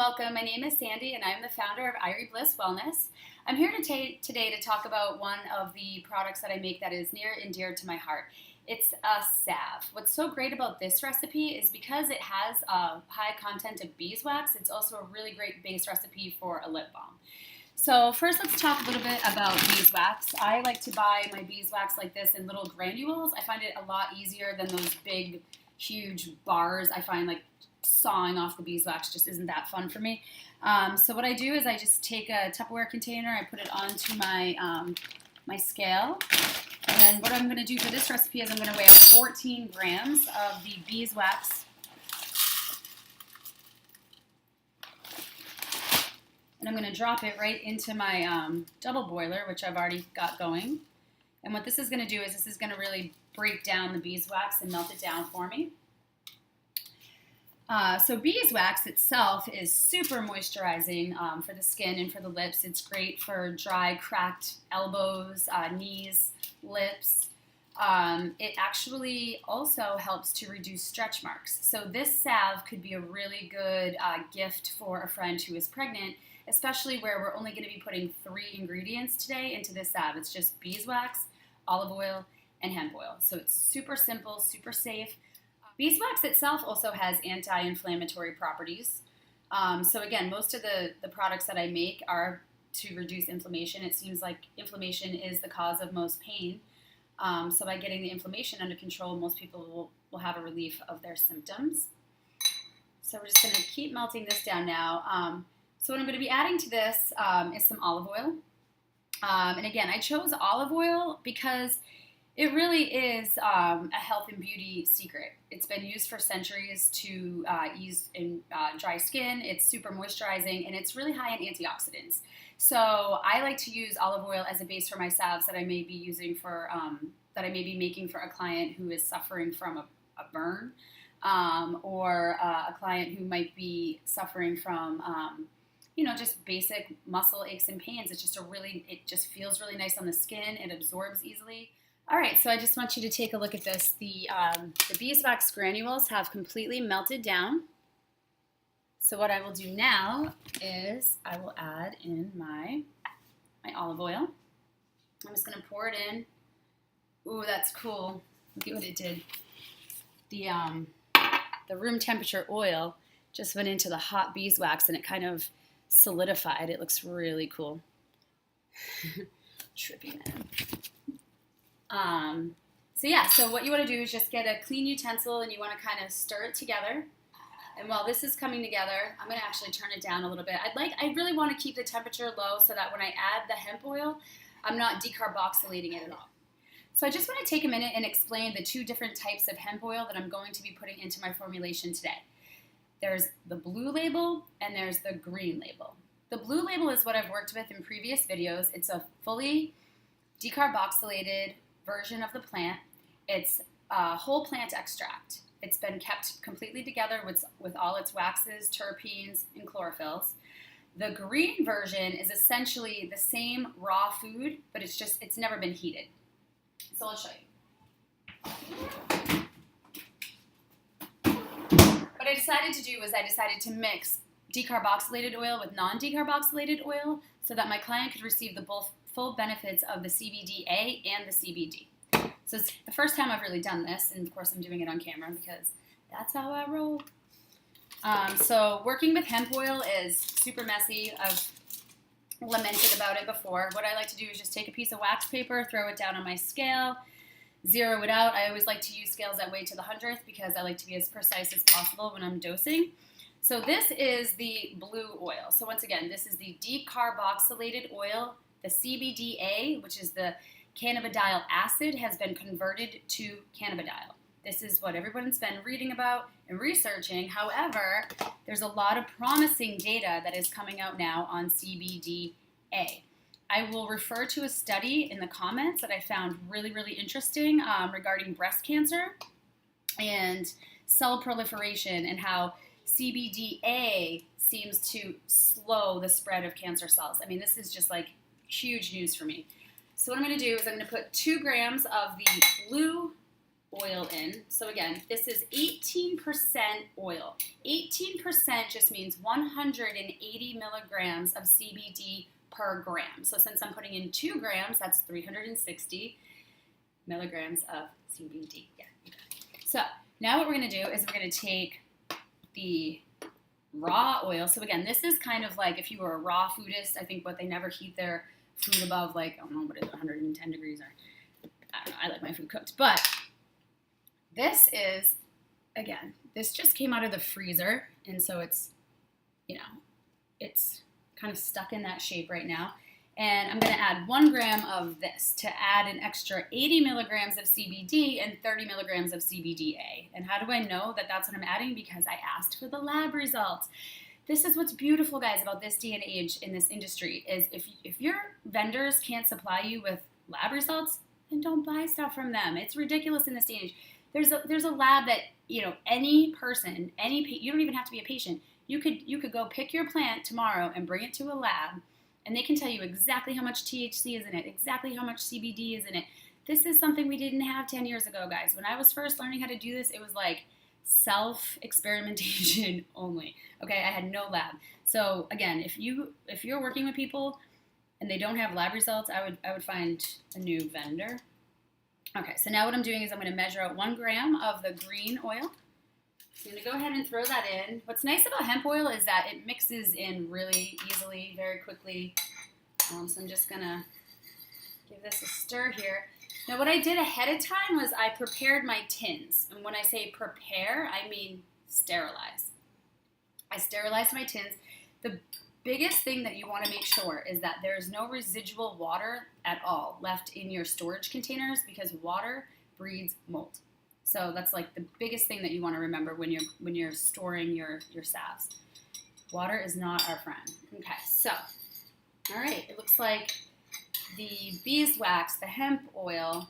welcome. My name is Sandy and I'm the founder of Irie Bliss Wellness. I'm here today to talk about one of the products that I make that is near and dear to my heart. It's a salve. What's so great about this recipe is because it has a high content of beeswax, it's also a really great base recipe for a lip balm. So first let's talk a little bit about beeswax. I like to buy my beeswax like this in little granules. I find it a lot easier than those big, huge bars. I find like sawing off the beeswax just isn't that fun for me. So what I do is I just take a Tupperware container, I put it onto my scale, and then what I'm going to do for this recipe is I'm going to weigh 14 grams of the beeswax. And I'm going to drop it right into my double boiler, which I've already got going. And what this is going to do is this is going to really break down the beeswax and melt it down for me. So beeswax itself is super moisturizing for the skin and for the lips. It's great for dry, cracked elbows, knees, lips. It actually also helps to reduce stretch marks. So this salve could be a really good gift for a friend who is pregnant, especially where we're only going to be putting 3 ingredients today into this salve. It's just beeswax, olive oil, and hemp oil. So it's super simple, super safe. Beeswax itself also has anti-inflammatory properties. So again, most of the products that I make are to reduce inflammation. It seems like inflammation is the cause of most pain. So by getting the inflammation under control, most people will have a relief of their symptoms. So we're just going to keep melting this down now. So what I'm going to be adding to this is some olive oil. And again, I chose olive oil because it really is a health and beauty secret. It's been used for centuries to ease in dry skin. It's super moisturizing, and it's really high in antioxidants. So I like to use olive oil as a base for my salves that I may be using for that I may be making for a client who is suffering from a burn, or a client who might be suffering from just basic muscle aches and pains. It just feels really nice on the skin. It absorbs easily. All right, so I just want you to take a look at this. The beeswax granules have completely melted down. So what I will do now is I will add in my olive oil. I'm just going to pour it in. Ooh, that's cool. Look at what it did. The room temperature oil just went into the hot beeswax and it kind of solidified. It looks really cool. Trippy, man. So what you want to do is just get a clean utensil and you want to kind of stir it together. And while this is coming together, I'm going to actually turn it down a little bit. I really want to keep the temperature low so that when I add the hemp oil, I'm not decarboxylating it at all. So I just want to take a minute and explain the 2 different types of hemp oil that I'm going to be putting into my formulation today. There's the blue label and there's the green label. The blue label is what I've worked with in previous videos. It's a fully decarboxylated version of the plant. It's a whole plant extract. It's been kept completely together with all its waxes, terpenes, and chlorophylls. The green version is essentially the same raw food, but it's never been heated. So I'll show you. What I decided to do was I decided to mix decarboxylated oil with non-decarboxylated oil so that my client could receive the full benefits of the CBDA and the CBD. So it's the first time I've really done this, and of course I'm doing it on camera because that's how I roll. So working with hemp oil is super messy. I've lamented about it before. What I like to do is just take a piece of wax paper, throw it down on my scale, zero it out. I always like to use scales that weigh to the 100th because I like to be as precise as possible when I'm dosing. So this is the blue oil. So once again, this is the decarboxylated oil. The CBDA, which is the cannabidiol acid, has been converted to cannabidiol. This is what everyone's been reading about and researching. However, there's a lot of promising data that is coming out now on CBDA. I will refer to a study in the comments that I found really, really interesting regarding breast cancer and cell proliferation and how CBDA seems to slow the spread of cancer cells. I mean, this is just like huge news for me. So what I'm going to do is I'm going to put 2 grams of the blue oil in. So again, this is 18% oil. 18% just means 180 milligrams of CBD per gram. So since I'm putting in 2 grams, that's 360 milligrams of CBD. Yeah. So now what we're going to do is we're going to take the raw oil. So again, this is kind of like if you were a raw foodist, I think what they never heat their food above like, I don't know, what is it, 110 degrees or, I don't know, I like my food cooked. But this is, again, this just came out of the freezer, and so it's, you know, it's kind of stuck in that shape right now. And I'm going to add 1 gram of this to add an extra 80 milligrams of CBD and 30 milligrams of CBDA. And how do I know that that's what I'm adding? Because I asked for the lab results. This is what's beautiful, guys, about this day and age in this industry is if your vendors can't supply you with lab results, then don't buy stuff from them. It's ridiculous in this day and age. There's a lab that, you know, any person, you don't even have to be a patient. You could go pick your plant tomorrow and bring it to a lab, and they can tell you exactly how much THC is in it, exactly how much CBD is in it. This is something we didn't have 10 years ago, guys. When I was first learning how to do this, it was like self-experimentation only. Okay, I had no lab. So again, if you're working with people and they don't have lab results, I would find a new vendor. Okay, so now what I'm doing is I'm going to measure out 1 gram of the green oil. So I'm going to go ahead and throw that in. What's nice about hemp oil is that it mixes in really easily, very quickly. So I'm just going to give this a stir here. Now what I did ahead of time was I prepared my tins. And when I say prepare, I mean sterilize. I sterilized my tins. The biggest thing that you want to make sure is that there's no residual water at all left in your storage containers, because water breeds mold. So that's like the biggest thing that you want to remember when you're storing your salves. Water is not our friend. Okay, so all right, it looks like the beeswax, the hemp oil,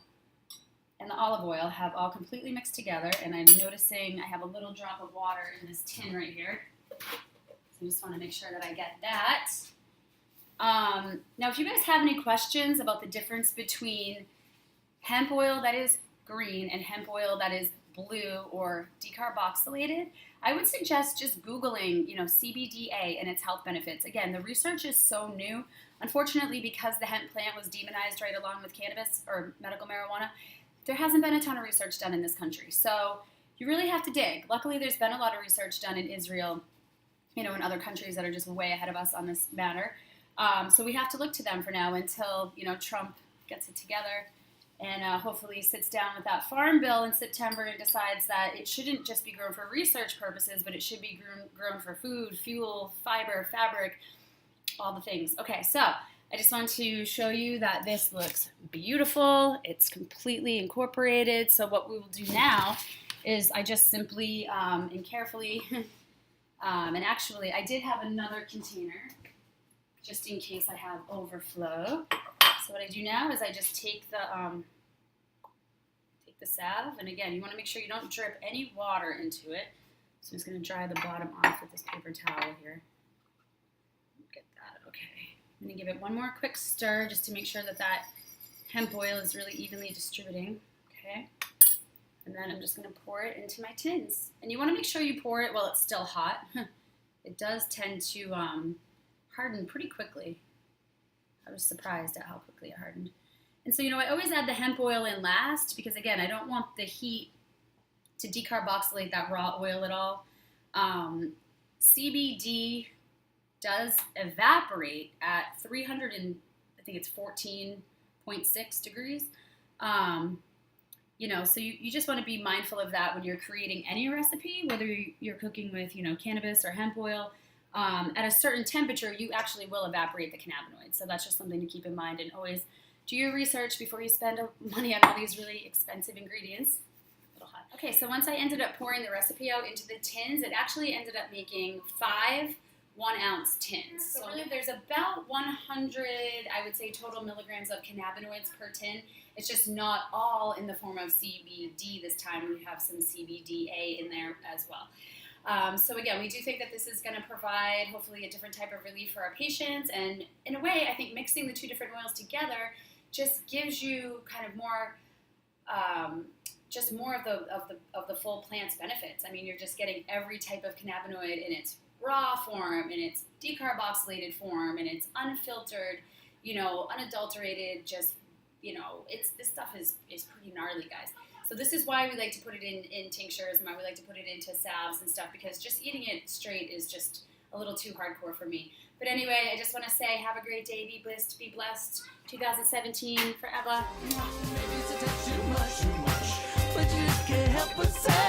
and the olive oil have all completely mixed together, and I'm noticing I have a little drop of water in this tin right here. So I just want to make sure that I get that. Now, if you guys have any questions about the difference between hemp oil that is green and hemp oil that is blue or decarboxylated, I would suggest just Googling, CBDA and its health benefits. Again, the research is so new. Unfortunately, because the hemp plant was demonized right along with cannabis or medical marijuana, there hasn't been a ton of research done in this country. So you really have to dig. Luckily, there's been a lot of research done in Israel, and other countries that are just way ahead of us on this matter. So we have to look to them for now until, Trump gets it together and hopefully sits down with that farm bill in September and decides that it shouldn't just be grown for research purposes, but it should be grown for food, fuel, fiber, fabric, all the things. Okay, so I just want to show you that this looks beautiful. It's completely incorporated. So what we will do now is I just simply and carefully, and actually I did have another container just in case I have overflow. So what I do now is I just take the salve, and again, you want to make sure you don't drip any water into it. So I'm just going to dry the bottom off with this paper towel here. Get that, okay. I'm going to give it one more quick stir just to make sure that hemp oil is really evenly distributing, okay? And then I'm just going to pour it into my tins. And you want to make sure you pour it while it's still hot. It does tend to harden pretty quickly. I was surprised at how quickly it hardened. And so, I always add the hemp oil in last because, again, I don't want the heat to decarboxylate that raw oil at all. CBD does evaporate at 300 and I think it's 14.6 degrees. So you just want to be mindful of that when you're creating any recipe, whether you're cooking with, cannabis or hemp oil. At a certain temperature, you actually will evaporate the cannabinoids. So that's just something to keep in mind, and always do your research before you spend money on all these really expensive ingredients. A little hot. Okay, so once I ended up pouring the recipe out into the tins, it actually ended up making 5 1-ounce tins. So really there's about 100, I would say, total milligrams of cannabinoids per tin. It's just not all in the form of CBD this time. We have some CBDA in there as well. So again, we do think that this is going to provide hopefully a different type of relief for our patients, and in a way, I think mixing the two different oils together just gives you kind of more just more of the full plant's benefits. I mean, you're just getting every type of cannabinoid in its raw form, in its decarboxylated form, in its unfiltered, unadulterated. Just this stuff is pretty gnarly, guys. So this is why we like to put it in tinctures, and why we like to put it into salves and stuff, because just eating it straight is just a little too hardcore for me. But anyway, I just want to say, have a great day, be blessed, 2017 forever. Maybe it's a touch too much, but you just can't help but say